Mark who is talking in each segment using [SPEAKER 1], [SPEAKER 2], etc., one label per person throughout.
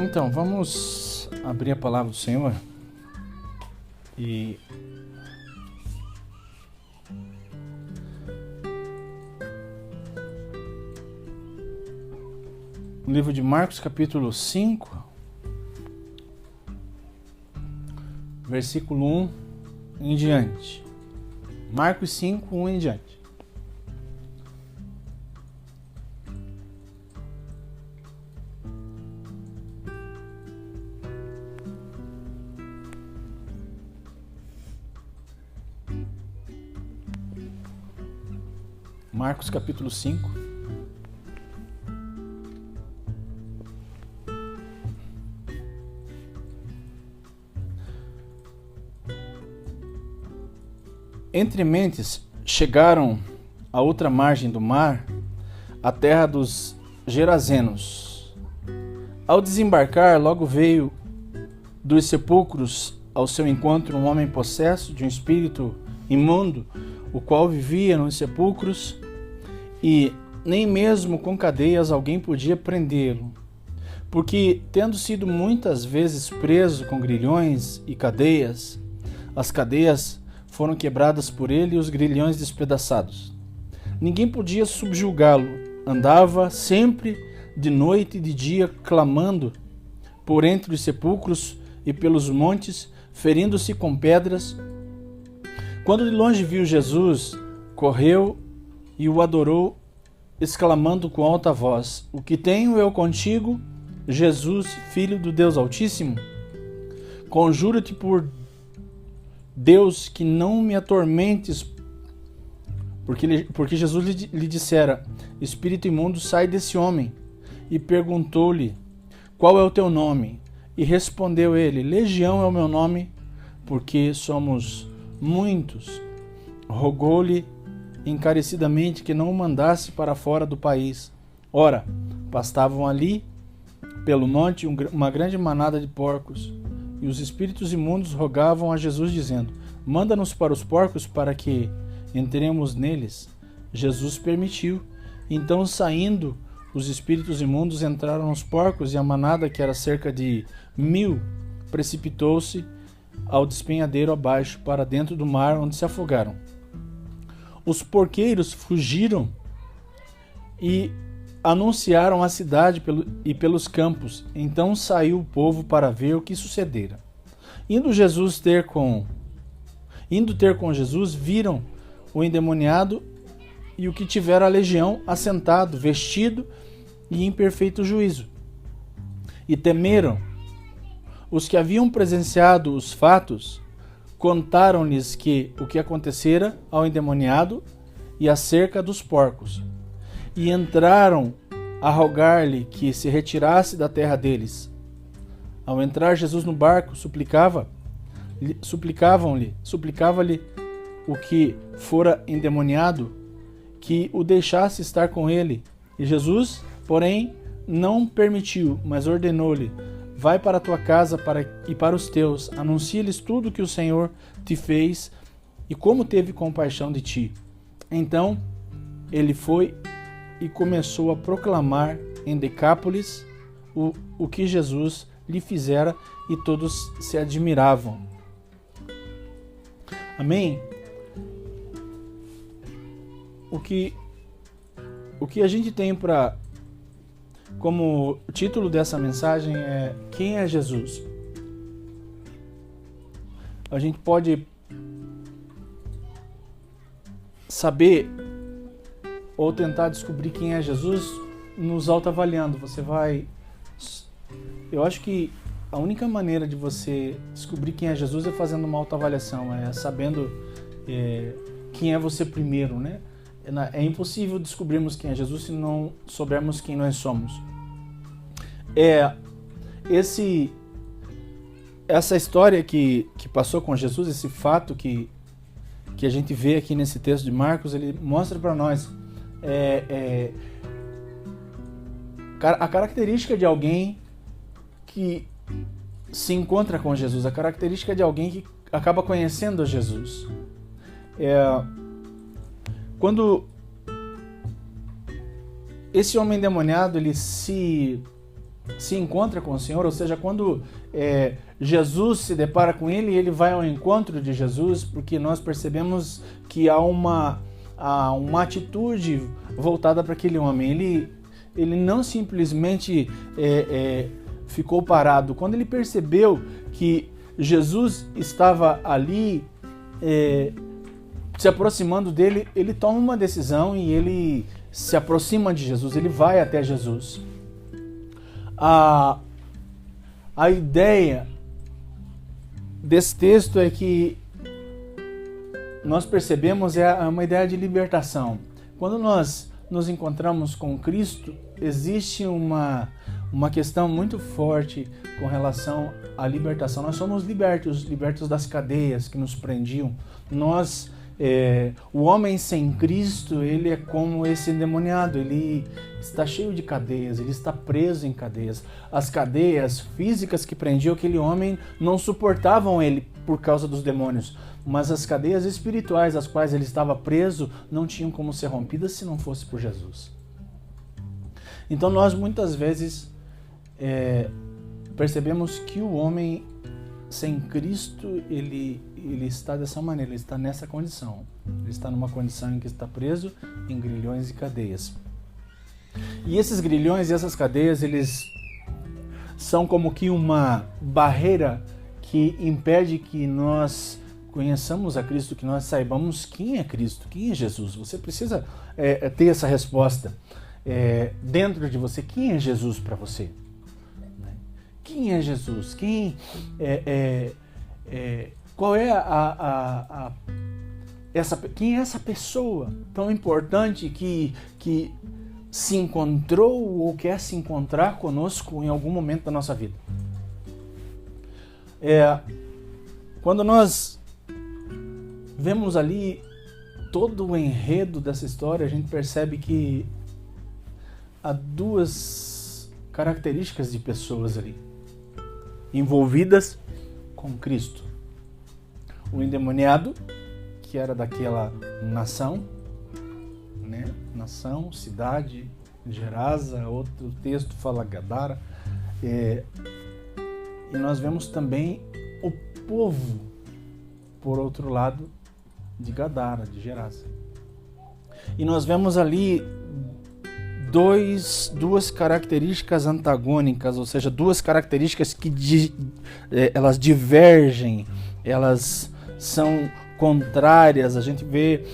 [SPEAKER 1] Então, vamos abrir a palavra do Senhor e no livro de Marcos, capítulo 5, versículo 1 em diante. Marcos 5, 1 em diante. Marcos capítulo 5. Entre mentes chegaram à outra margem do mar, a terra dos Gerazenos. Ao desembarcar, logo veio dos sepulcros ao seu encontro um homem possesso de um espírito imundo, o qual vivia nos sepulcros, e nem mesmo com cadeias alguém podia prendê-lo, porque, tendo sido muitas vezes preso com grilhões e cadeias, as cadeias foram quebradas por ele e os grilhões despedaçados. Ninguém podia subjugá-lo, andava sempre de noite e de dia clamando por entre os sepulcros e pelos montes, ferindo-se com pedras. Quando de longe viu Jesus, correu e o adorou, exclamando com alta voz: O que tenho eu contigo, Jesus, Filho do Deus Altíssimo? Conjuro-te por Deus que não me atormentes, porque Jesus lhe dissera: Espírito imundo, sai desse homem. E perguntou-lhe: Qual é o teu nome? E respondeu ele: Legião é o meu nome, porque somos muitos. Rogou-lhe encarecidamente que não o mandasse para fora do país. Ora, pastavam ali pelo monte uma grande manada de porcos, e os espíritos imundos rogavam a Jesus, dizendo: Manda-nos para os porcos para que entremos neles. Jesus permitiu. Então, saindo, os espíritos imundos entraram nos porcos, e a manada, que era cerca de 1000, precipitou-se ao despenhadeiro abaixo, para dentro do mar, onde se afogaram. Os porqueiros fugiram e anunciaram a cidade e pelos campos. Então saiu o povo para ver o que sucedera. Indo ter com Jesus, viram o endemoniado e o que tivera a legião assentado, vestido e em perfeito juízo. E temeram. Os que haviam presenciado os fatos contaram-lhes o que acontecera ao endemoniado e acerca dos porcos. E entraram a rogar-lhe que se retirasse da terra deles. Ao entrar Jesus no barco, suplicava-lhe o que fora endemoniado que o deixasse estar com ele. E Jesus, porém, não permitiu, mas ordenou-lhe: Vai para a tua casa e para os teus, anuncia-lhes tudo o que o Senhor te fez e como teve compaixão de ti. Então ele foi e começou a proclamar em Decápolis o que Jesus lhe fizera, e todos se admiravam. Amém? O que a gente tem como título dessa mensagem é: Quem é Jesus? A gente pode saber ou tentar descobrir quem é Jesus nos autoavaliando. Eu acho que a única maneira de você descobrir quem é Jesus é fazendo uma autoavaliação, é sabendo quem é você primeiro, né? É impossível descobrirmos quem é Jesus se não soubermos quem nós somos. Essa história que passou com Jesus, esse fato que a gente vê aqui nesse texto de Marcos, ele mostra para nós a característica de alguém que se encontra com Jesus, a característica de alguém que acaba conhecendo a Jesus. Quando esse homem endemoniado ele se se encontra com o Senhor, ou seja, quando Jesus se depara com ele, ele vai ao encontro de Jesus, porque nós percebemos que há uma atitude voltada para aquele homem. Ele não simplesmente ficou parado. Quando ele percebeu que Jesus estava ali se aproximando dele, ele toma uma decisão e ele se aproxima de Jesus, ele vai até Jesus. A ideia desse texto é que nós percebemos uma ideia de libertação. Quando nós nos encontramos com Cristo, existe uma questão muito forte com relação à libertação. Nós somos libertos das cadeias que nos prendiam. O homem sem Cristo, ele é como esse endemoniado, ele está cheio de cadeias, ele está preso em cadeias. As cadeias físicas que prendiam aquele homem não suportavam ele por causa dos demônios, mas as cadeias espirituais às quais ele estava preso não tinham como ser rompidas se não fosse por Jesus. Então nós muitas vezes percebemos que o homem sem Cristo, ele está dessa maneira, ele está nessa condição. Ele está numa condição em que está preso em grilhões e cadeias. E esses grilhões e essas cadeias, eles são como que uma barreira que impede que nós conheçamos a Cristo, que nós saibamos quem é Cristo, quem é Jesus. Você precisa ter essa resposta dentro de você. Quem é Jesus para você? Quem é Jesus? Quem qual é quem é essa pessoa tão importante que se encontrou ou quer se encontrar conosco em algum momento da nossa vida? Quando nós vemos ali todo o enredo dessa história, a gente percebe que há duas características de pessoas ali envolvidas com Cristo. O endemoniado, que era daquela nação, nação, cidade, Gerasa, outro texto fala Gadara, e nós vemos também o povo, por outro lado, de Gadara, de Gerasa. E nós vemos ali duas características antagônicas, ou seja, duas características que elas divergem, elas são contrárias. A gente vê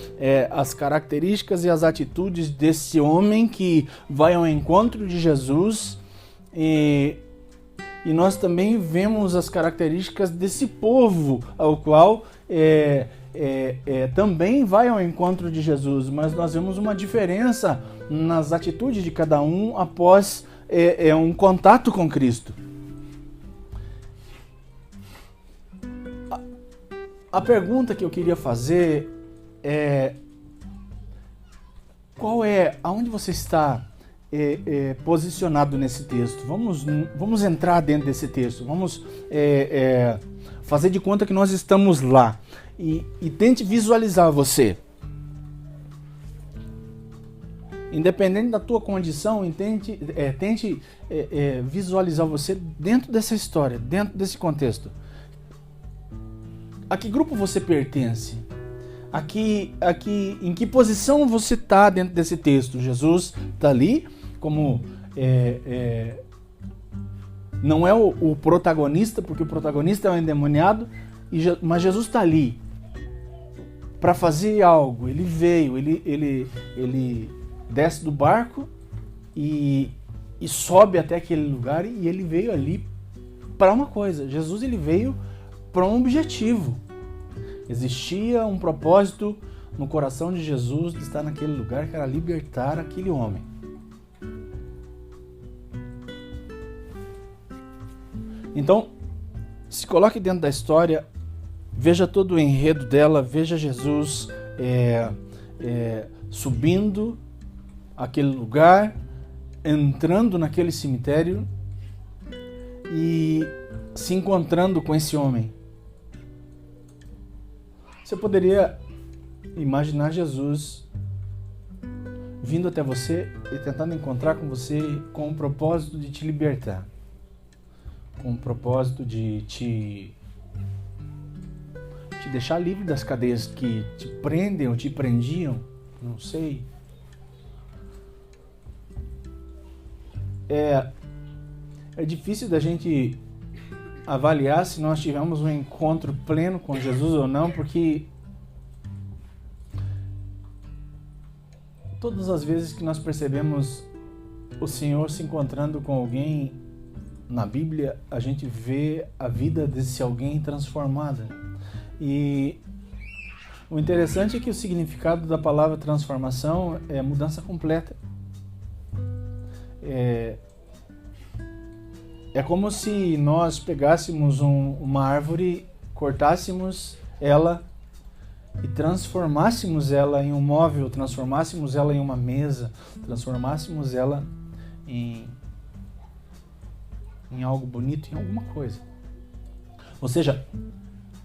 [SPEAKER 1] as características e as atitudes desse homem que vai ao encontro de Jesus e nós também vemos as características desse povo ao qual também vai ao encontro de Jesus, mas nós vemos uma diferença nas atitudes de cada um após um contato com Cristo. A pergunta que eu queria fazer é: aonde você está posicionado nesse texto? Vamos entrar dentro desse texto, vamos fazer de conta que nós estamos lá e tente visualizar você. Independente da tua condição, tente visualizar você dentro dessa história, dentro desse contexto. A que grupo você pertence? Em que posição você está dentro desse texto? Jesus está ali como não é o protagonista, porque o protagonista é o endemoniado, mas Jesus está ali para fazer algo. Ele veio, ele desce do barco e sobe até aquele lugar, e ele veio ali para uma coisa. Jesus, ele veio para um objetivo. Existia um propósito no coração de Jesus de estar naquele lugar, que era libertar aquele homem. Então, se coloque dentro da história, veja todo o enredo dela, veja Jesus subindo aquele lugar, entrando naquele cemitério e se encontrando com esse homem. Você poderia imaginar Jesus vindo até você e tentando encontrar com você com o propósito de te libertar, com o propósito de te deixar livre das cadeias que te prendem ou te prendiam, não sei. É difícil da gente avaliar se nós tivemos um encontro pleno com Jesus ou não, porque todas as vezes que nós percebemos o Senhor se encontrando com alguém na Bíblia, a gente vê a vida desse alguém transformada. E o interessante é que o significado da palavra transformação é mudança completa. É como se nós pegássemos uma árvore, cortássemos ela e transformássemos ela em um móvel, transformássemos ela em uma mesa, transformássemos ela em algo bonito, em alguma coisa. Ou seja,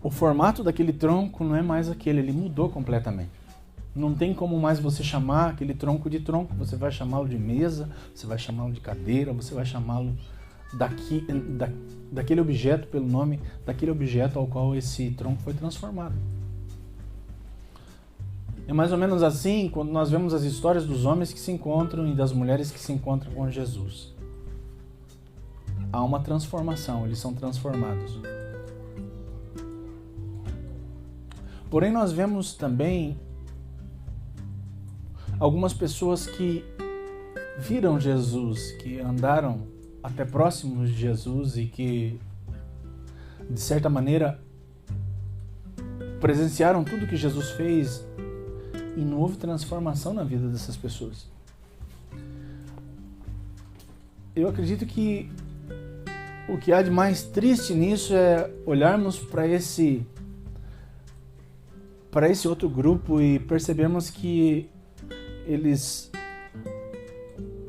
[SPEAKER 1] o formato daquele tronco não é mais aquele, ele mudou completamente. Não tem como mais você chamar aquele tronco de tronco, você vai chamá-lo de mesa, você vai chamá-lo de cadeira, você vai chamá-lo daquele objeto pelo nome daquele objeto ao qual esse tronco foi transformado. É mais ou menos assim quando nós vemos as histórias dos homens que se encontram e das mulheres que se encontram com Jesus. Há uma transformação, eles são transformados. Porém, nós vemos também algumas pessoas que viram Jesus, que andaram até próximos de Jesus e que, de certa maneira, presenciaram tudo que Jesus fez e não houve transformação na vida dessas pessoas. Eu acredito que o que há de mais triste nisso é olharmos para esse outro grupo e percebermos que eles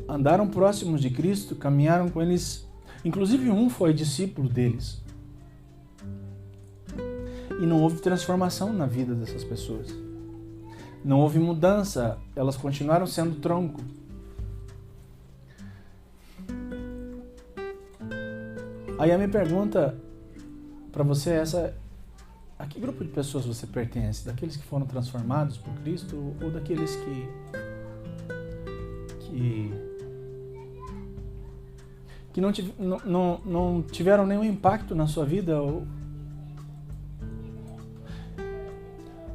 [SPEAKER 1] andaram próximos de Cristo, caminharam com eles, inclusive um foi discípulo deles. E não houve transformação na vida dessas pessoas. Não houve mudança, elas continuaram sendo tronco. Aí a minha pergunta para você é essa: a que grupo de pessoas você pertence? Daqueles que foram transformados por Cristo ou daqueles que não tiveram nenhum impacto na sua vida?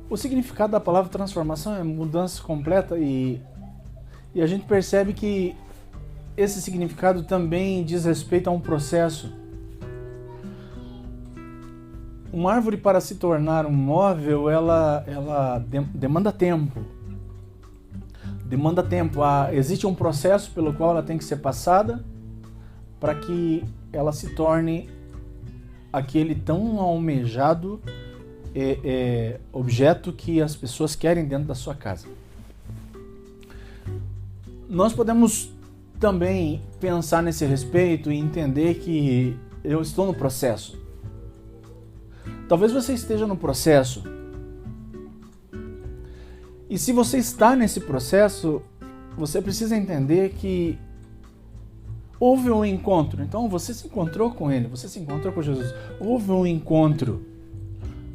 [SPEAKER 1] O significado da palavra transformação é mudança completa e a gente percebe que esse significado também diz respeito a um processo. Uma árvore, para se tornar um móvel, ela demanda tempo. Demanda tempo. Existe um processo pelo qual ela tem que ser passada para que ela se torne aquele tão almejado objeto que as pessoas querem dentro da sua casa. Nós podemos também pensar nesse respeito e entender que eu estou no processo. Talvez você esteja no processo. E se você está nesse processo, você precisa entender que houve um encontro. Então você se encontrou com ele, você se encontrou com Jesus. Houve um encontro,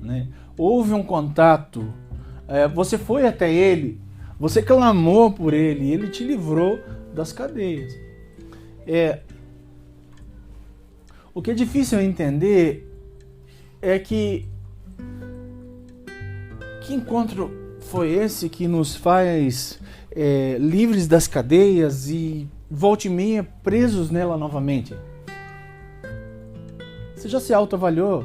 [SPEAKER 1] né? Houve um contato. Você foi até ele, você clamou por ele, e ele te livrou das cadeias. O que é difícil entender é que encontro foi esse que nos faz livres das cadeias e volta e meia presos nela novamente? Você já se autoavaliou?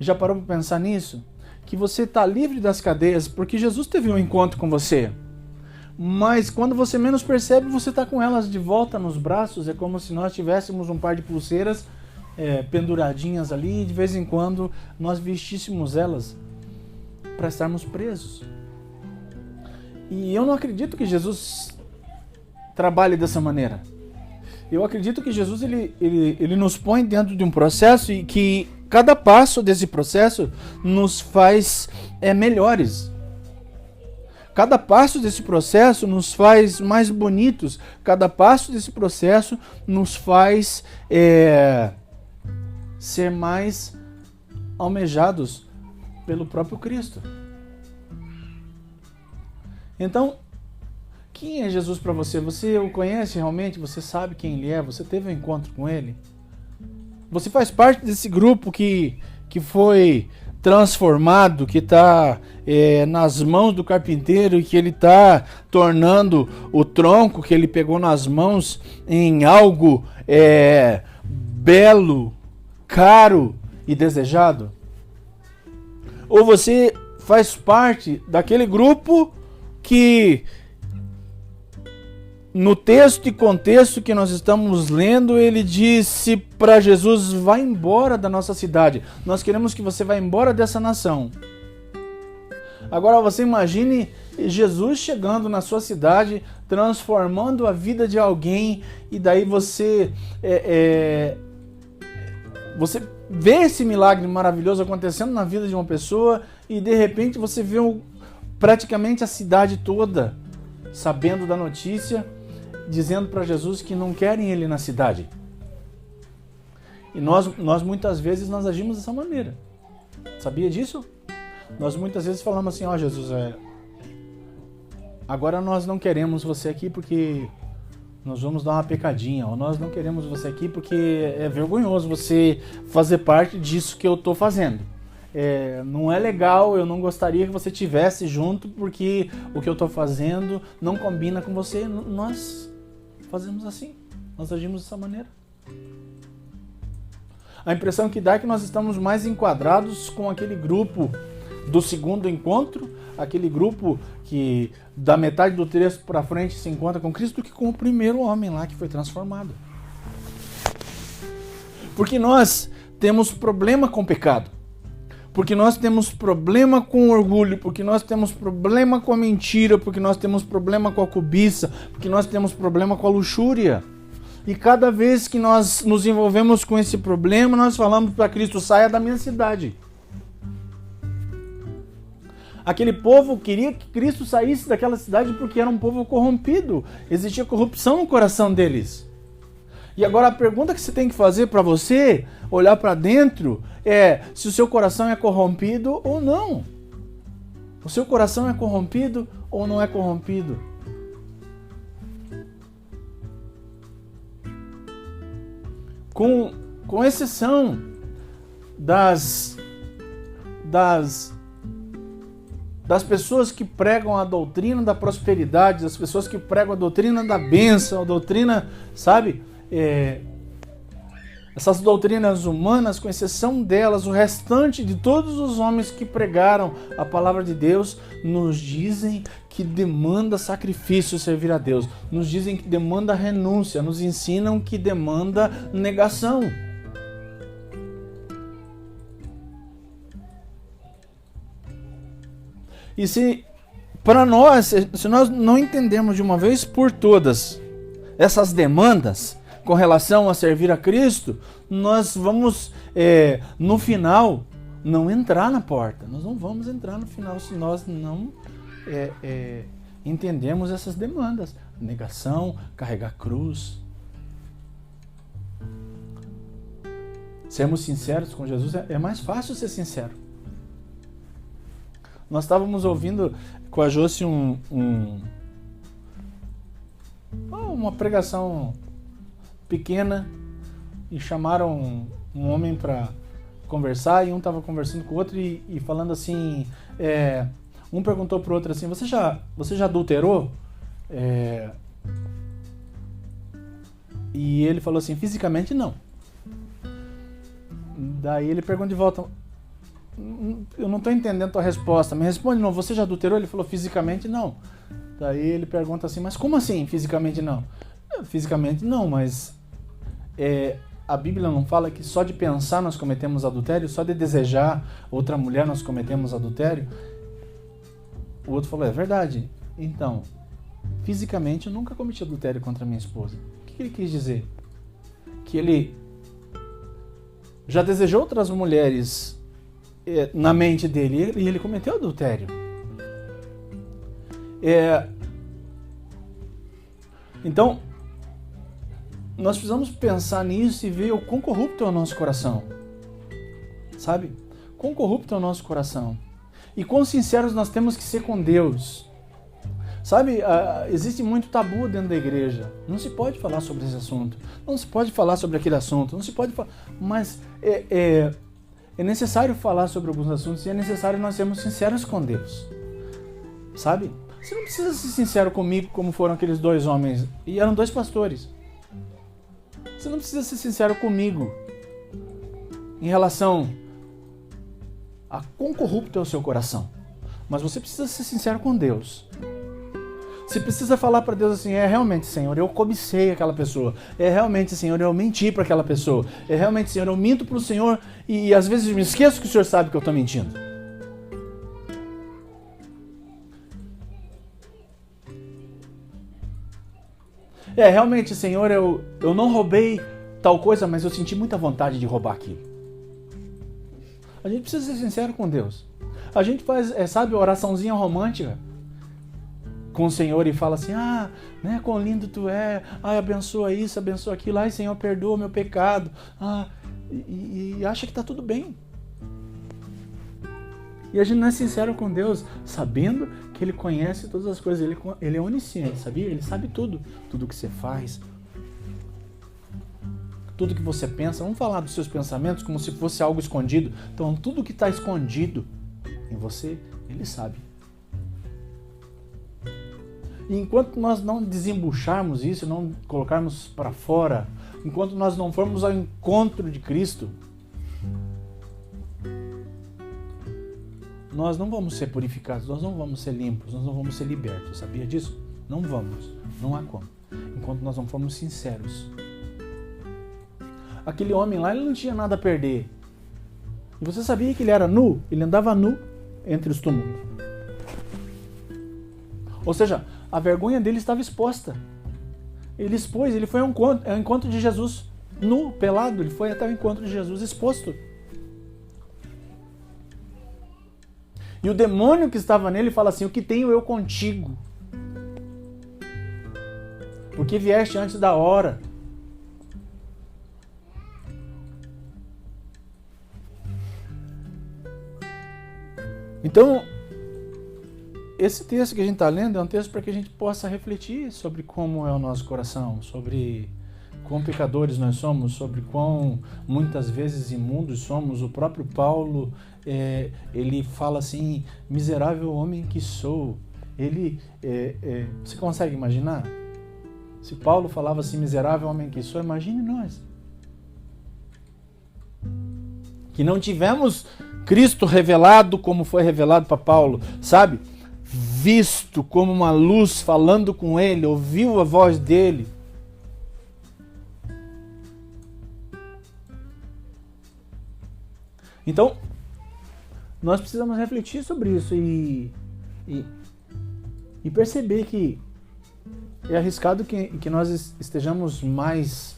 [SPEAKER 1] Já parou para pensar nisso? Que você está livre das cadeias porque Jesus teve um encontro com você. Mas quando você menos percebe, você está com elas de volta nos braços. É como se nós tivéssemos um par de pulseiras penduradinhas ali, e de vez em quando nós vestíssemos elas para estarmos presos. E eu não acredito que Jesus trabalhe dessa maneira. Eu acredito que Jesus ele nos põe dentro de um processo e que cada passo desse processo nos faz melhores. cada passo desse processo nos faz mais bonitos, cada passo desse processo nos faz ser mais almejados pelo próprio Cristo. Então, quem é Jesus para você? Você o conhece realmente? Você sabe quem ele é? Você teve um encontro com ele? Você faz parte desse grupo que foi transformado, que está nas mãos do carpinteiro e que ele está tornando o tronco que ele pegou nas mãos em algo belo, caro e desejado? Ou você faz parte daquele grupo que, no texto e contexto que nós estamos lendo, ele disse para Jesus: vai embora da nossa cidade, nós queremos que você vá embora dessa nação. Agora você imagine Jesus chegando na sua cidade, transformando a vida de alguém, e daí você vê esse milagre maravilhoso acontecendo na vida de uma pessoa, e de repente você vê praticamente a cidade toda sabendo da notícia, dizendo para Jesus que não querem ele na cidade. E nós muitas vezes nós agimos dessa maneira. Sabia disso? Nós muitas vezes falamos assim: ó, Jesus, agora nós não queremos você aqui porque nós vamos dar uma pecadinha, ou nós não queremos você aqui porque é vergonhoso você fazer parte disso que eu estou fazendo. Não é legal, eu não gostaria que você estivesse junto porque o que eu estou fazendo não combina com você. Nós fazemos assim, nós agimos dessa maneira. A impressão que dá é que nós estamos mais enquadrados com aquele grupo do segundo encontro, aquele grupo que da metade do texto para frente se encontra com Cristo, do que com o primeiro homem lá que foi transformado. Porque nós temos problema com o pecado, porque nós temos problema com o orgulho, porque nós temos problema com a mentira, porque nós temos problema com a cobiça, porque nós temos problema com a luxúria. E cada vez que nós nos envolvemos com esse problema, nós falamos para Cristo: saia da minha cidade. Aquele povo queria que Cristo saísse daquela cidade porque era um povo corrompido. Existia corrupção no coração deles. E agora a pergunta que você tem que fazer para você, olhar para dentro, é se o seu coração é corrompido ou não. O seu coração é corrompido ou não é corrompido? Com exceção das pessoas que pregam a doutrina da prosperidade, das pessoas que pregam a doutrina da bênção, a doutrina, sabe? Essas doutrinas humanas, com exceção delas, o restante de todos os homens que pregaram a palavra de Deus nos dizem que demanda sacrifício servir a Deus, nos dizem que demanda renúncia, nos ensinam que demanda negação. E se nós não entendermos de uma vez por todas essas demandas com relação a servir a Cristo, nós vamos, no final, não entrar na porta. Nós não vamos entrar no final se nós não entendermos essas demandas. Negação, carregar cruz. Sermos sinceros com Jesus, é mais fácil ser sincero. Nós estávamos ouvindo com a Josi uma pregação pequena e chamaram um homem para conversar, e um estava conversando com o outro e falando assim, um perguntou para o outro assim: você já adulterou? E ele falou assim: fisicamente não. Daí ele pergunta de volta: eu não estou entendendo a tua resposta, me responde não, você já adulterou? Ele falou: fisicamente não. Daí ele pergunta assim: mas como assim fisicamente não? Fisicamente não, mas a Bíblia não fala que só de pensar nós cometemos adultério? Só de desejar outra mulher nós cometemos adultério? O outro falou: é verdade. Então, fisicamente eu nunca cometi adultério contra minha esposa. O que ele quis dizer? Que ele já desejou outras mulheres na mente dele e ele cometeu adultério. Então, nós precisamos pensar nisso e ver o quão corrupto é o nosso coração. Sabe? Quão corrupto é o nosso coração. E quão sinceros nós temos que ser com Deus. Sabe, existe muito tabu dentro da igreja. Não se pode falar sobre esse assunto. Não se pode falar sobre aquele assunto. Não se pode falar. Mas é necessário falar sobre alguns assuntos e é necessário nós sermos sinceros com Deus. Sabe? Você não precisa ser sincero comigo como foram aqueles 2 homens. E eram 2 pastores. Você não precisa ser sincero comigo em relação a quão corrupto é o seu coração. Mas você precisa ser sincero com Deus. Você precisa falar para Deus assim: realmente, Senhor, eu cobicei aquela pessoa. Realmente, Senhor, eu menti para aquela pessoa. Realmente, Senhor, eu minto para o Senhor e às vezes eu me esqueço que o Senhor sabe que eu estou mentindo. Realmente, Senhor, eu não roubei tal coisa, mas eu senti muita vontade de roubar aquilo. A gente precisa ser sincero com Deus. A gente faz, sabe, oraçãozinha romântica com o Senhor e fala assim: né, quão lindo tu é, abençoa isso, abençoa aquilo, Senhor, perdoa o meu pecado, e acha que tá tudo bem. E a gente não é sincero com Deus, sabendo que Ele conhece todas as coisas, Ele é onisciente, sabia? Ele sabe tudo que você faz, tudo que você pensa. Vamos falar dos seus pensamentos como se fosse algo escondido. Então, tudo que está escondido em você, Ele sabe. E enquanto nós não desembucharmos isso, não colocarmos para fora, enquanto nós não formos ao encontro de Cristo, nós não vamos ser purificados, nós não vamos ser limpos, nós não vamos ser libertos. Sabia disso? Não vamos, não há como. Enquanto nós não formos sinceros. Aquele homem lá, ele não tinha nada a perder. E você sabia que ele era nu? Ele andava nu entre os túmulos. Ou seja, a vergonha dele estava exposta. Ele foi ao encontro de Jesus nu, pelado. Ele foi até o encontro de Jesus exposto. E o demônio que estava nele fala assim: o que tenho eu contigo? Porque vieste antes da hora. Então, esse texto que a gente está lendo é um texto para que a gente possa refletir sobre como é o nosso coração, sobre quão pecadores nós somos, sobre quão muitas vezes imundos somos. O próprio Paulo, ele fala assim: miserável homem que sou. Você consegue imaginar? Se Paulo falava assim: miserável homem que sou, imagine nós. Que não tivemos Cristo revelado como foi revelado para Paulo, sabe? Visto como uma luz, falando com ele, ouviu a voz dele. Então, nós precisamos refletir sobre isso e perceber que é arriscado que nós estejamos mais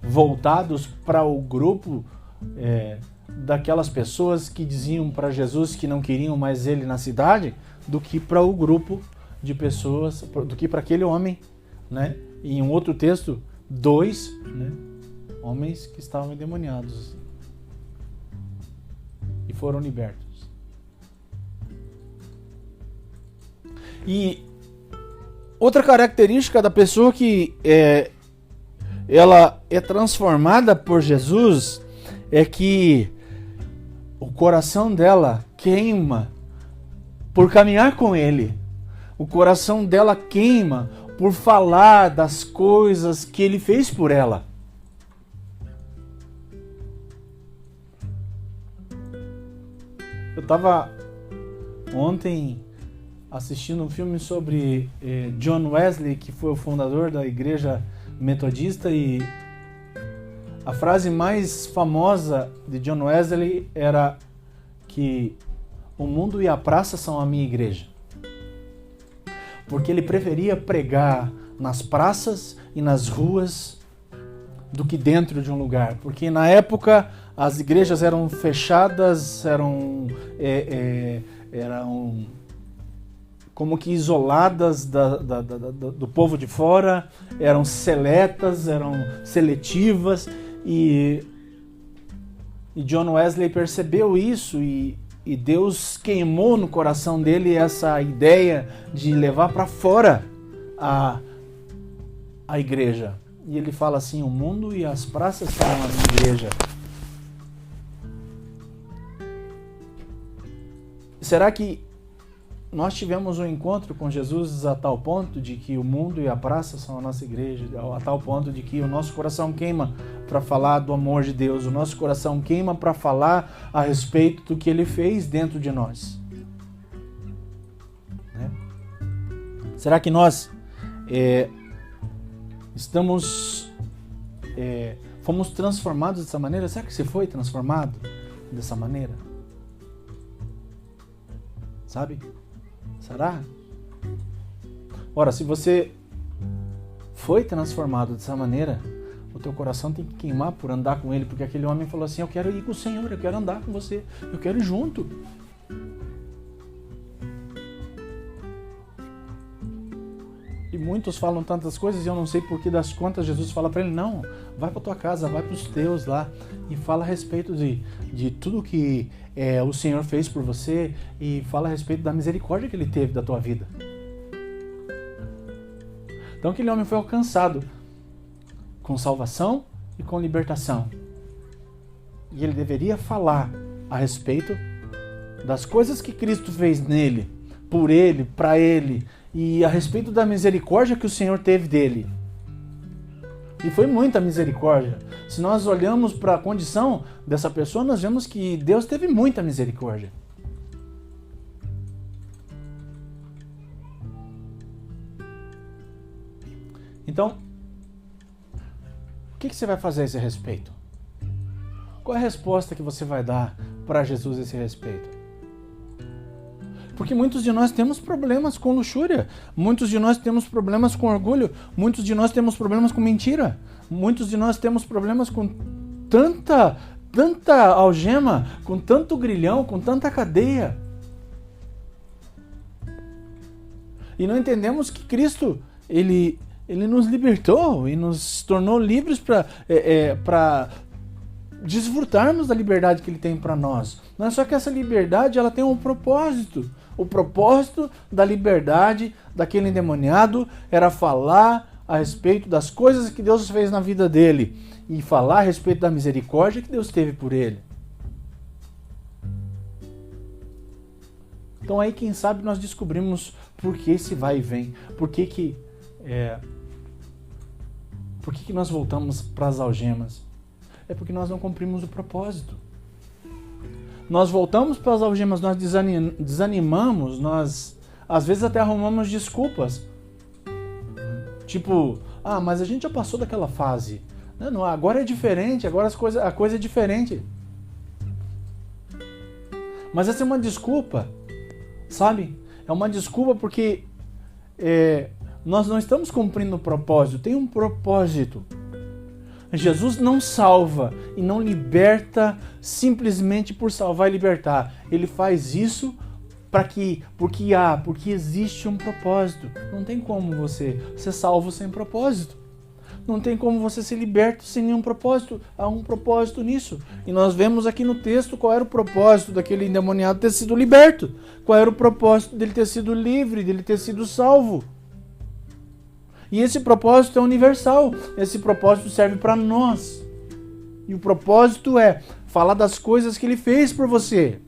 [SPEAKER 1] voltados para o grupo daquelas pessoas que diziam para Jesus que não queriam mais ele na cidade, do que para o grupo de pessoas, do que para aquele homem, né? E em um outro texto, 2, né, homens que estavam endemoniados e foram libertos. E outra característica da pessoa que ela é transformada por Jesus é que o coração dela queima por caminhar com Ele. O coração dela queima por falar das coisas que Ele fez por ela. Eu estava ontem assistindo um filme sobre John Wesley, que foi o fundador da igreja metodista, e a frase mais famosa de John Wesley era que o mundo e a praça são a minha igreja. Porque ele preferia pregar nas praças e nas ruas do que dentro de um lugar. Porque na época as igrejas eram fechadas, eram como que isoladas do povo de fora, eram seletas, eram seletivas, e John Wesley percebeu isso, e Deus queimou no coração dele essa ideia de levar para fora a igreja. E ele fala assim: o mundo e as praças são a minha igreja. Será que nós tivemos um encontro com Jesus a tal ponto de que o mundo e a praça são a nossa igreja, a tal ponto de que o nosso coração queima para falar do amor de Deus, o nosso coração queima para falar a respeito do que Ele fez dentro de nós? Né? Será que nós fomos transformados dessa maneira? Será que você foi transformado dessa maneira? Sabe? Será? Ora, se você foi transformado dessa maneira, o teu coração tem que queimar por andar com Ele, porque aquele homem falou assim: eu quero ir com o Senhor, eu quero andar com você, eu quero ir junto. E muitos falam tantas coisas e eu não sei por que das contas Jesus fala para ele: não, vai para tua casa, vai para os teus lá e fala a respeito de tudo que o Senhor fez por você, e fala a respeito da misericórdia que Ele teve da tua vida. Então aquele homem foi alcançado com salvação e com libertação. E ele deveria falar a respeito das coisas que Cristo fez nele, por ele, para ele, e a respeito da misericórdia que o Senhor teve dele. E foi muita misericórdia. Se nós olhamos para a condição dessa pessoa, nós vemos que Deus teve muita misericórdia. Então, o que você vai fazer a esse respeito? Qual é a resposta que você vai dar para Jesus a esse respeito? Porque muitos de nós temos problemas com luxúria, muitos de nós temos problemas com orgulho, muitos de nós temos problemas com mentira, muitos de nós temos problemas com tanta algema, com tanto grilhão, com tanta cadeia. E não entendemos que Cristo, Ele nos libertou e nos tornou livres para desfrutarmos da liberdade que Ele tem para nós. Não é só que essa liberdade, ela tem um propósito. O propósito da liberdade daquele endemoniado era falar a respeito das coisas que Deus fez na vida dele e falar a respeito da misericórdia que Deus teve por ele. Então aí, quem sabe, nós descobrimos por que esse vai e vem, por que nós voltamos para as algemas. É porque nós não cumprimos o propósito. Nós voltamos para as algemas, nós desanimamos, nós às vezes até arrumamos desculpas. Tipo, mas a gente já passou daquela fase. Não, agora é diferente, agora a coisa é diferente. Mas essa é uma desculpa, sabe? É uma desculpa porque nós não estamos cumprindo o propósito. Tem um propósito. Jesus não salva e não liberta simplesmente por salvar e libertar. Ele faz isso porque existe um propósito. Não tem como você ser salvo sem propósito. Não tem como você ser liberto sem nenhum propósito. Há um propósito nisso. E nós vemos aqui no texto qual era o propósito daquele endemoniado ter sido liberto. Qual era o propósito dele ter sido livre, dele ter sido salvo. E esse propósito é universal. Esse propósito serve para nós. E o propósito é falar das coisas que Ele fez por você.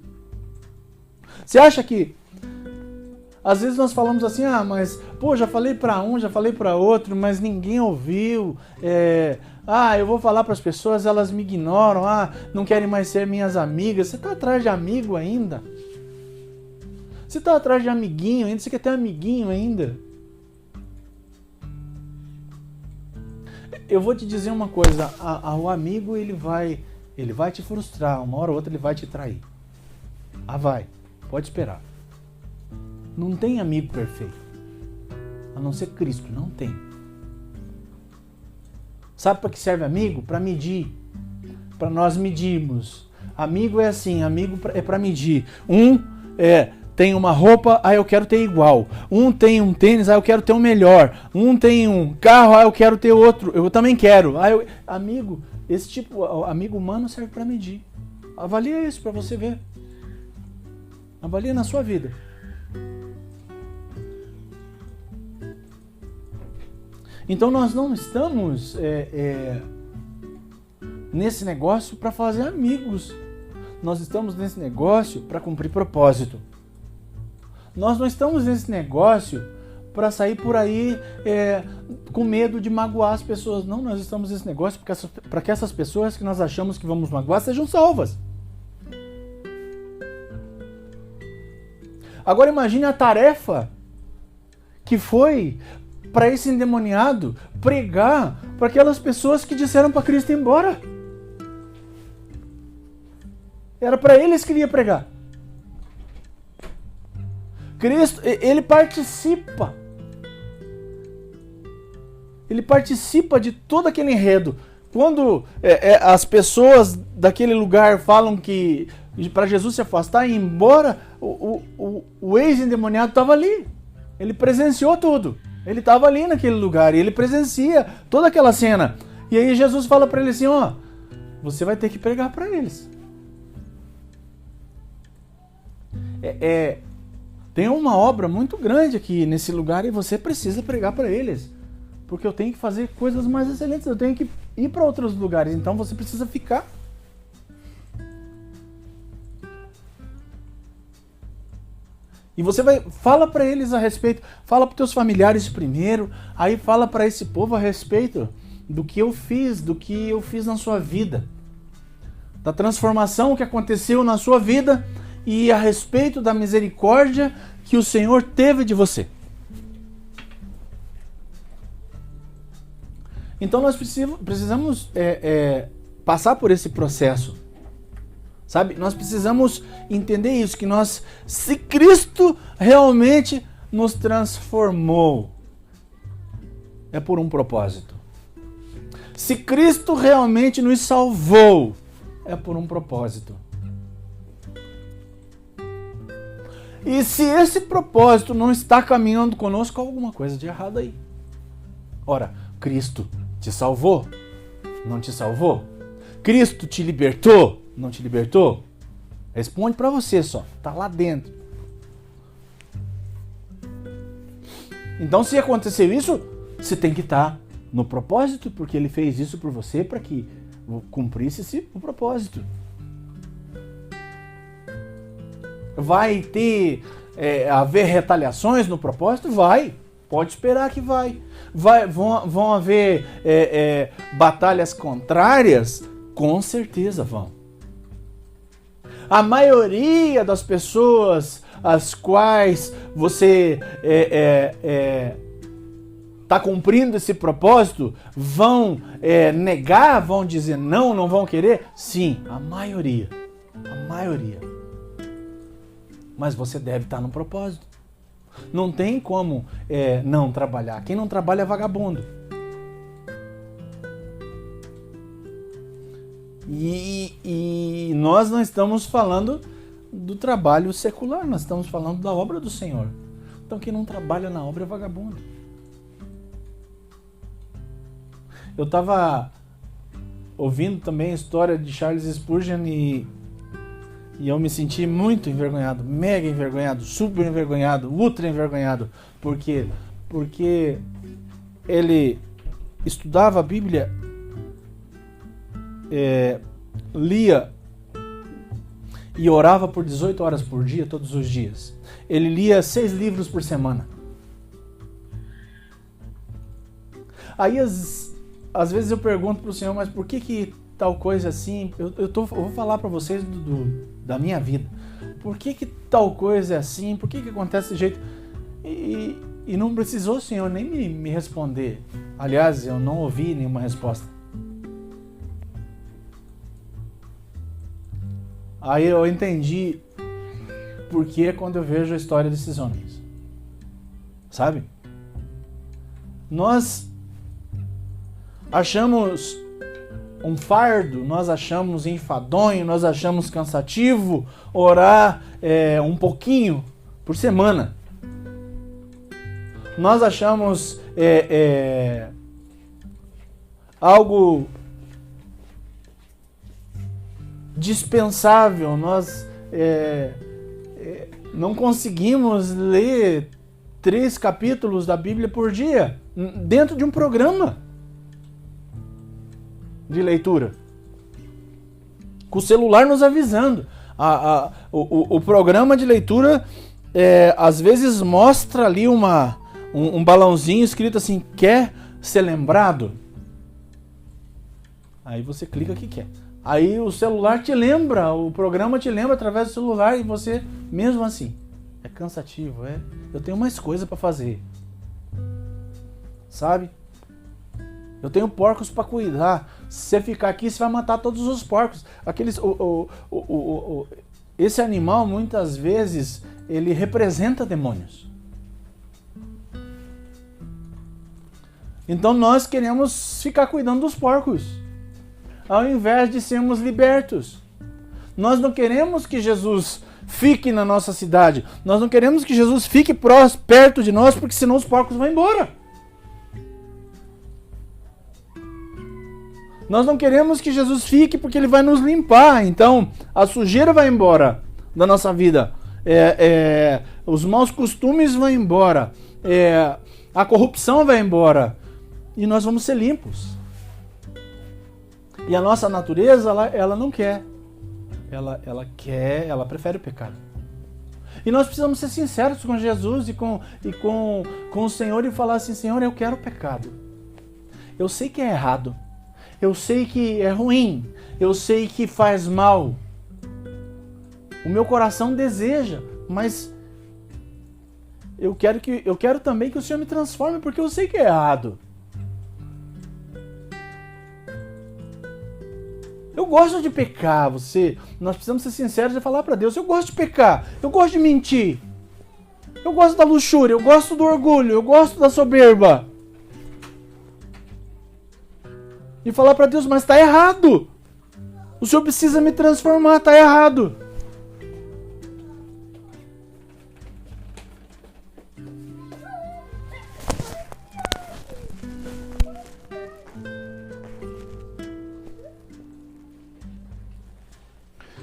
[SPEAKER 1] Você acha que às vezes nós falamos assim: mas já falei para um, já falei para outro, mas ninguém ouviu. Eu vou falar para as pessoas, elas me ignoram. Não querem mais ser minhas amigas. Você está atrás de amigo ainda? Você está atrás de amiguinho ainda? Você quer ter amiguinho ainda? Eu vou te dizer uma coisa, o amigo ele vai te frustrar, uma hora ou outra ele vai te trair. Vai, pode esperar. Não tem amigo perfeito, a não ser Cristo, não tem. Sabe para que serve amigo? Para medir, para nós medirmos. Amigo é assim, amigo é para medir. tem uma roupa, eu quero ter igual. Um tem um tênis, eu quero ter um melhor. Um tem um carro, eu quero ter outro. Eu também quero. Amigo, esse tipo, amigo humano serve para medir. Avalia isso para você ver. Avalia na sua vida. Então nós não estamos nesse negócio para fazer amigos. Nós estamos nesse negócio para cumprir propósito. Nós não estamos nesse negócio para sair por aí com medo de magoar as pessoas. Não, nós estamos nesse negócio para que essas pessoas que nós achamos que vamos magoar sejam salvas. Agora imagine a tarefa que foi para esse endemoniado pregar para aquelas pessoas que disseram para Cristo ir embora. Era para eles que ele ia pregar. Cristo, ele participa. Ele participa de todo aquele enredo. Quando as pessoas daquele lugar falam que para Jesus se afastar e ir embora, o ex-endemoniado estava ali. Ele presenciou tudo. Ele estava ali naquele lugar e ele presencia toda aquela cena. E aí Jesus fala para ele assim, você vai ter que pregar para eles. Tem uma obra muito grande aqui nesse lugar e você precisa pregar para eles. Porque eu tenho que fazer coisas mais excelentes, eu tenho que ir para outros lugares, então você precisa ficar. E você fala para eles a respeito, fala para os teus familiares primeiro, aí fala para esse povo a respeito do que eu fiz na sua vida, da transformação que aconteceu na sua vida e a respeito da misericórdia que o Senhor teve de você. Então nós precisamos passar por esse processo. Sabe? Nós precisamos entender isso, que se Cristo realmente nos transformou, é por um propósito. Se Cristo realmente nos salvou, é por um propósito. E se esse propósito não está caminhando conosco, há alguma coisa de errado aí. Ora, Cristo te salvou? Não te salvou? Cristo te libertou? Não te libertou? Responde para você só. Tá lá dentro. Então, se aconteceu isso, você tem que estar no propósito, porque ele fez isso por você para que cumprisse o propósito. Vai haver retaliações no propósito? Vai. Pode esperar que vai. Vão haver batalhas contrárias? Com certeza vão. A maioria das pessoas as quais você está cumprindo esse propósito vão negar, vão dizer não vão querer? Sim, a maioria. Mas você deve estar no propósito. Não tem como não trabalhar. Quem não trabalha é vagabundo. E nós não estamos falando do trabalho secular, nós estamos falando da obra do Senhor. Então quem não trabalha na obra é vagabundo. Eu estava ouvindo também a história de Charles Spurgeon e eu me senti muito envergonhado, mega envergonhado, super envergonhado, ultra envergonhado. Por quê? Porque ele estudava a Bíblia, lia e orava por 18 horas por dia, todos os dias. Ele lia 6 livros por semana. Aí às vezes eu pergunto para o Senhor, mas por que tal coisa assim? Eu vou falar para vocês da minha vida. Por que tal coisa é assim? Por que acontece desse jeito? E não precisou o Senhor nem me responder. Aliás, eu não ouvi nenhuma resposta. Aí eu entendi por que quando eu vejo a história desses homens. Sabe? Nós achamos um fardo, nós achamos enfadonho, nós achamos cansativo orar um pouquinho por semana. Nós achamos algo dispensável. Nós não conseguimos ler 3 capítulos da Bíblia por dia dentro de um programa de leitura, com o celular nos avisando. O programa de leitura às vezes mostra ali um balãozinho escrito assim: quer ser lembrado? Aí você clica que quer. Aí o celular te lembra, o programa te lembra através do celular, e você, mesmo assim, é cansativo, eu tenho mais coisa para fazer, sabe? Eu tenho porcos para cuidar. Se você ficar aqui, você vai matar todos os porcos. Esse animal, muitas vezes, ele representa demônios. Então nós queremos ficar cuidando dos porcos, ao invés de sermos libertos. Nós não queremos que Jesus fique na nossa cidade. Nós não queremos que Jesus fique perto de nós, porque senão os porcos vão embora. Nós não queremos que Jesus fique, porque ele vai nos limpar. Então a sujeira vai embora da nossa vida. Os maus costumes vão embora. A corrupção vai embora. E nós vamos ser limpos. E a nossa natureza, ela não quer. Ela prefere o pecado. E nós precisamos ser sinceros com Jesus e com o Senhor e falar assim: Senhor, eu quero o pecado. Eu sei que é errado. Eu sei que é ruim. Eu sei que faz mal. O meu coração deseja, mas eu quero também que o Senhor me transforme, porque eu sei que é errado. Eu gosto de pecar, nós precisamos ser sinceros e falar para Deus: eu gosto de pecar, eu gosto de mentir, eu gosto da luxúria, eu gosto do orgulho, eu gosto da soberba. E falar para Deus: mas está errado, o Senhor precisa me transformar, está errado.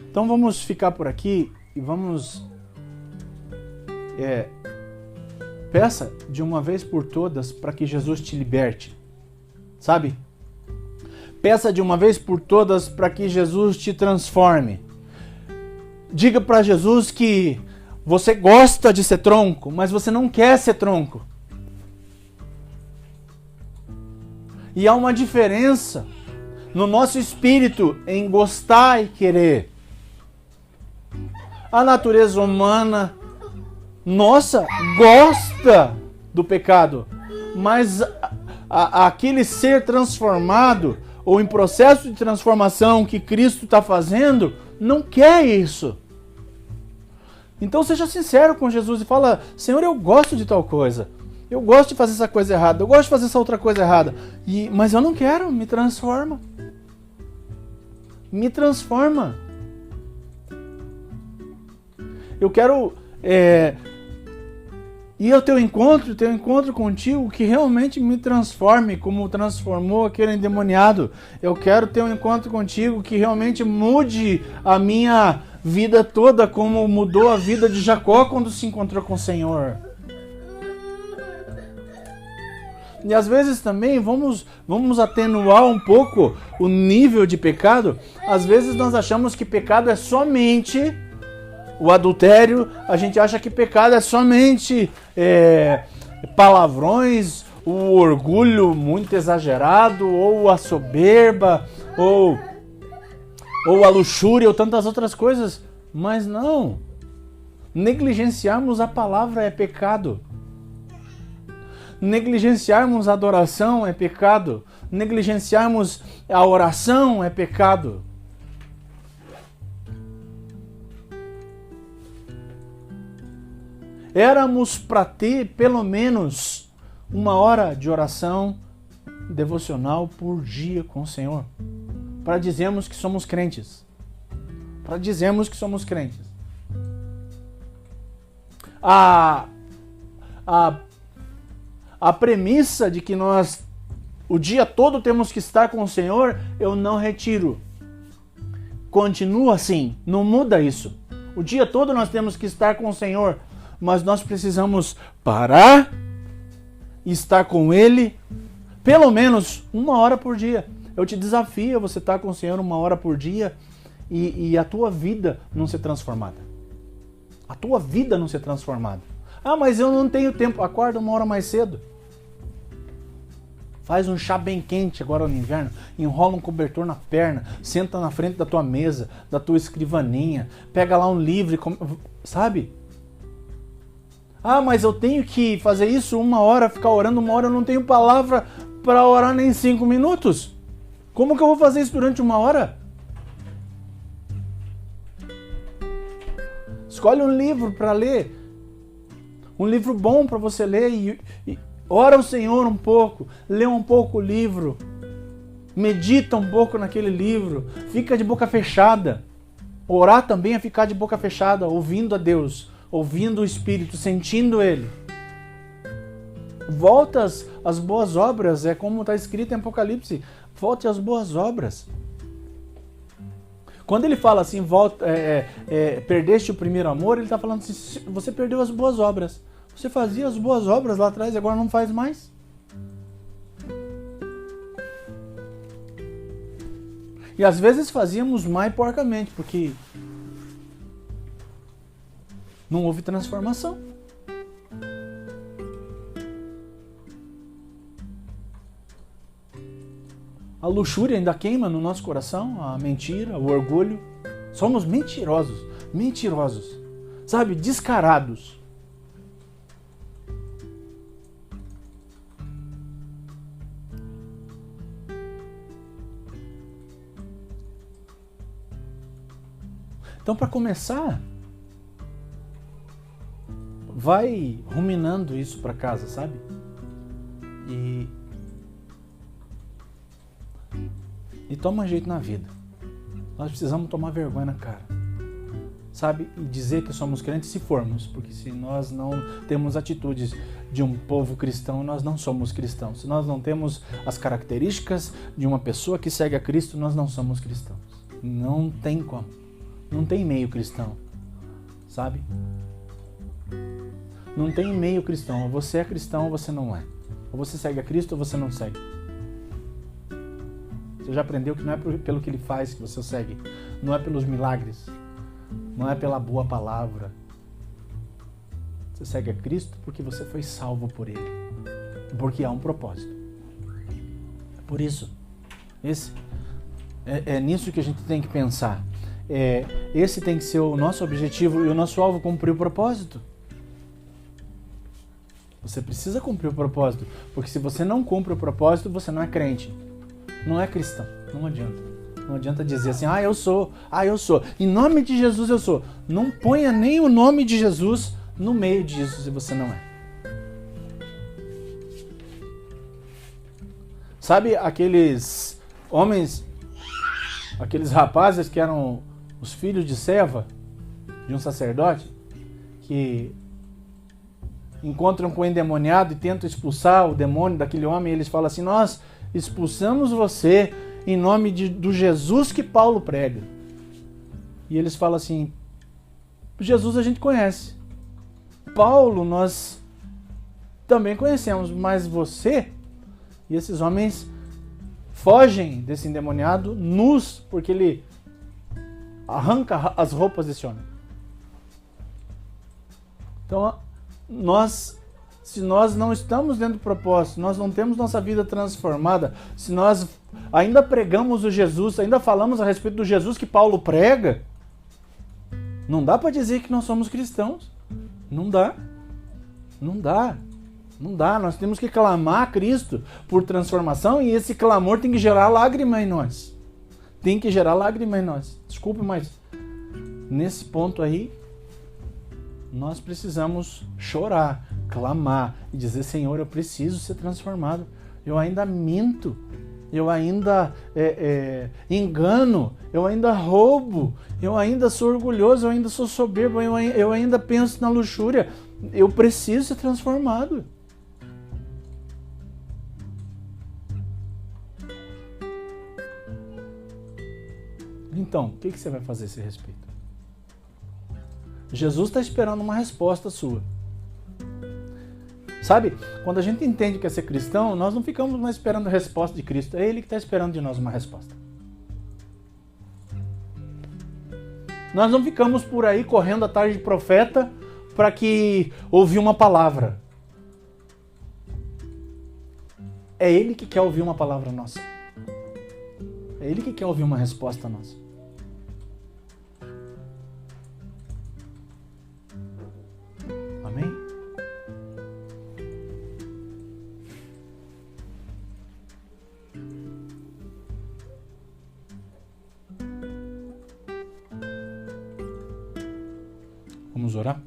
[SPEAKER 1] Então vamos ficar por aqui e vamos... peça de uma vez por todas para que Jesus te liberte, sabe? Peça de uma vez por todas para que Jesus te transforme. Diga para Jesus que você gosta de ser tronco, mas você não quer ser tronco. E há uma diferença no nosso espírito em gostar e querer. A natureza humana, nossa, gosta do pecado, mas aquele ser transformado, ou em processo de transformação que Cristo está fazendo, não quer isso. Então seja sincero com Jesus e fala: Senhor, eu gosto de tal coisa, eu gosto de fazer essa coisa errada, eu gosto de fazer essa outra coisa errada, mas eu não quero, me transforma. Me transforma. Eu quero ir ao teu encontro contigo, que realmente me transforme, como transformou aquele endemoniado. Eu quero ter um encontro contigo que realmente mude a minha vida toda, como mudou a vida de Jacó quando se encontrou com o Senhor. E às vezes também vamos atenuar um pouco o nível de pecado. Às vezes nós achamos que pecado é somente o adultério, a gente acha que pecado é somente palavrões, o orgulho muito exagerado, ou a soberba, ou a luxúria, ou tantas outras coisas. Mas não. Negligenciarmos a palavra é pecado. Negligenciarmos a adoração é pecado. Negligenciarmos a oração é pecado. Éramos para ter pelo menos 1 hora de oração devocional por dia com o Senhor, para dizermos que somos crentes. a, a, a premissa de que nós o dia todo temos que estar com o Senhor, eu não retiro. Continua assim, não muda isso. O dia todo nós temos que estar com o Senhor, mas nós precisamos parar e estar com Ele pelo menos 1 hora por dia. Eu te desafio a você estar com o Senhor 1 hora por dia e a tua vida não ser transformada. A tua vida não ser transformada. Ah, mas eu não tenho tempo. Acorda 1 hora mais cedo. Faz um chá bem quente agora no inverno, enrola um cobertor na perna, senta na frente da tua mesa, da tua escrivaninha, pega lá um livro, sabe? Ah, mas eu tenho que fazer isso 1 hora, ficar orando 1 hora, eu não tenho palavra para orar nem 5 minutos. Como que eu vou fazer isso durante 1 hora? Escolhe um livro para ler, um livro bom para você ler e ora ao Senhor um pouco, lê um pouco o livro, medita um pouco naquele livro, fica de boca fechada. Orar também é ficar de boca fechada, ouvindo a Deus, ouvindo o Espírito, sentindo Ele. Volta às boas obras, é como está escrito em Apocalipse, volte às boas obras. Quando ele fala assim, perdeste o primeiro amor, ele está falando assim, você perdeu as boas obras. Você fazia as boas obras lá atrás e agora não faz mais? E às vezes fazíamos mais porcamente, porque não houve transformação. A luxúria ainda queima no nosso coração, a mentira, o orgulho. Somos mentirosos, sabe? Descarados. Então, para começar, vai ruminando isso para casa, sabe? E toma jeito na vida. Nós precisamos tomar vergonha na cara, sabe? E dizer que somos crentes se formos, porque se nós não temos atitudes de um povo cristão, nós não somos cristãos. Se nós não temos as características de uma pessoa que segue a Cristo, nós não somos cristãos. Não tem como. Não tem meio cristão, sabe? Não tem meio cristão. Ou você é cristão ou você não é. Ou você segue a Cristo ou você não segue. Você já aprendeu que não é pelo que Ele faz que você segue. Não é pelos milagres. Não é pela boa palavra. Você segue a Cristo porque você foi salvo por Ele. Porque há um propósito. É por isso. É nisso que a gente tem que pensar. Esse tem que ser o nosso objetivo e o nosso alvo, cumprir o propósito. Você precisa cumprir o propósito, porque se você não cumpre o propósito, você não é crente, não é cristão. Não adianta dizer assim, eu sou, em nome de Jesus eu sou. Não ponha nem o nome de Jesus no meio disso se você não é. Sabe aqueles homens, aqueles rapazes que eram os filhos de Seva, de um sacerdote, que encontram com o endemoniado e tentam expulsar o demônio daquele homem, e eles falam assim, nós expulsamos você em nome do Jesus que Paulo prega. E eles falam assim, Jesus a gente conhece, Paulo nós também conhecemos, mas você... E esses homens fogem desse endemoniado nus, porque ele arranca as roupas desse homem. Então, se nós não estamos dentro do propósito, nós não temos nossa vida transformada, se nós ainda pregamos o Jesus, ainda falamos a respeito do Jesus que Paulo prega, não dá para dizer que nós somos cristãos. Não dá. Nós temos que clamar a Cristo por transformação, e esse clamor tem que gerar lágrima em nós. Desculpe, mas nesse ponto aí, nós precisamos chorar, clamar e dizer, Senhor, eu preciso ser transformado. Eu ainda minto, eu ainda engano, eu ainda roubo, eu ainda sou orgulhoso, eu ainda sou soberbo, eu ainda penso na luxúria. Eu preciso ser transformado. Então, o que você vai fazer a esse respeito? Jesus está esperando uma resposta sua. Sabe, quando a gente entende que é ser cristão, nós não ficamos mais esperando a resposta de Cristo. É Ele que está esperando de nós uma resposta. Nós não ficamos por aí correndo atrás de profeta para que ouvir uma palavra. É Ele que quer ouvir uma palavra nossa. É Ele que quer ouvir uma resposta nossa. Amém? Vamos orar?